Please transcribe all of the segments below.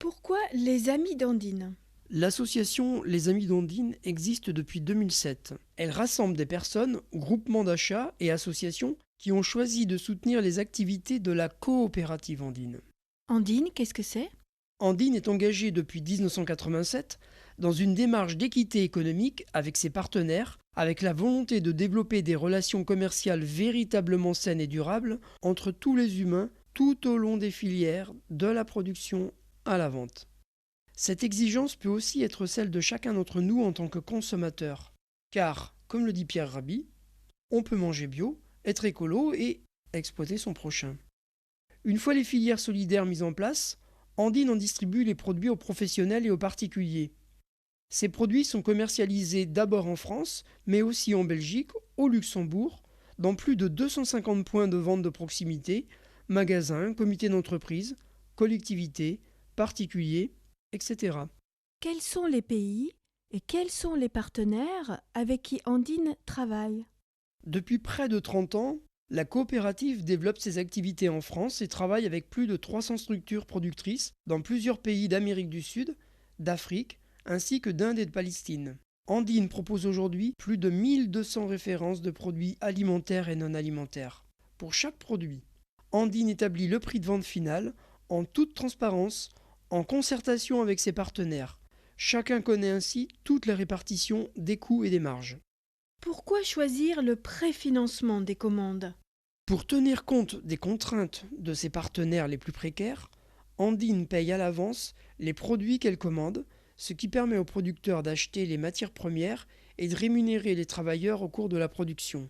Pourquoi les Amis d'Andine? L'association Les Amis d'Ondine existe depuis 2007. Elle rassemble des personnes, groupements d'achats et associations qui ont choisi de soutenir les activités de la coopérative andine. Andine, qu'est-ce que c'est? Andine est engagée depuis 1987 dans une démarche d'équité économique avec ses partenaires, avec la volonté de développer des relations commerciales véritablement saines et durables entre tous les humains tout au long des filières, de la production à la vente. Cette exigence peut aussi être celle de chacun d'entre nous en tant que consommateur. Car, comme le dit Pierre Rabhi, on peut manger bio, être écolo et exploiter son prochain. Une fois les filières solidaires mises en place, Andine en distribue les produits aux professionnels et aux particuliers. Ces produits sont commercialisés d'abord en France, mais aussi en Belgique, au Luxembourg, dans plus de 250 points de vente de proximité, magasins, comités d'entreprise, collectivités, particuliers, etc. Quels sont les pays et quels sont les partenaires avec qui Andine travaille? Depuis près de 30 ans, la coopérative développe ses activités en France et travaille avec plus de 300 structures productrices dans plusieurs pays d'Amérique du Sud, d'Afrique, ainsi que d'Inde et de Palestine. Andine propose aujourd'hui plus de 1200 références de produits alimentaires et non alimentaires. Pour chaque produit, Andine établit le prix de vente final en toute transparence, en concertation avec ses partenaires. Chacun connaît ainsi toute la répartition des coûts et des marges. Pourquoi choisir le préfinancement des commandes? Pour tenir compte des contraintes de ses partenaires les plus précaires, Andine paye à l'avance les produits qu'elle commande, ce qui permet aux producteurs d'acheter les matières premières et de rémunérer les travailleurs au cours de la production.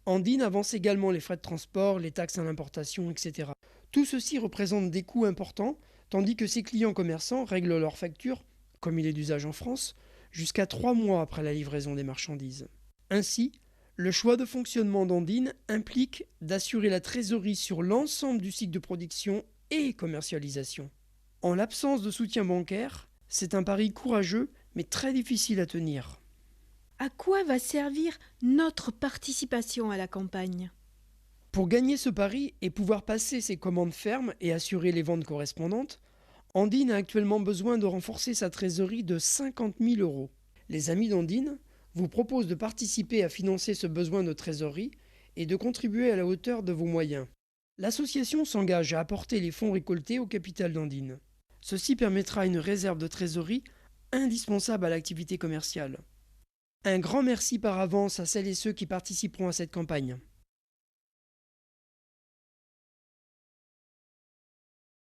Andine avance également les frais de transport, les taxes à l'importation, etc. Tout ceci représente des coûts importants, tandis que ses clients commerçants règlent leurs factures, comme il est d'usage en France, jusqu'à 3 mois après la livraison des marchandises. Ainsi, le choix de fonctionnement d'Andine implique d'assurer la trésorerie sur l'ensemble du cycle de production et commercialisation. En l'absence de soutien bancaire, c'est un pari courageux mais très difficile à tenir. À quoi va servir notre participation à la campagne? Pour gagner ce pari et pouvoir passer ses commandes fermes et assurer les ventes correspondantes, Andine a actuellement besoin de renforcer sa trésorerie de 50 000 euros. Les Amis d'Andine vous proposent de participer à financer ce besoin de trésorerie et de contribuer à la hauteur de vos moyens. L'association s'engage à apporter les fonds récoltés au capital d'Andine. Ceci permettra une réserve de trésorerie indispensable à l'activité commerciale. Un grand merci par avance à celles et ceux qui participeront à cette campagne.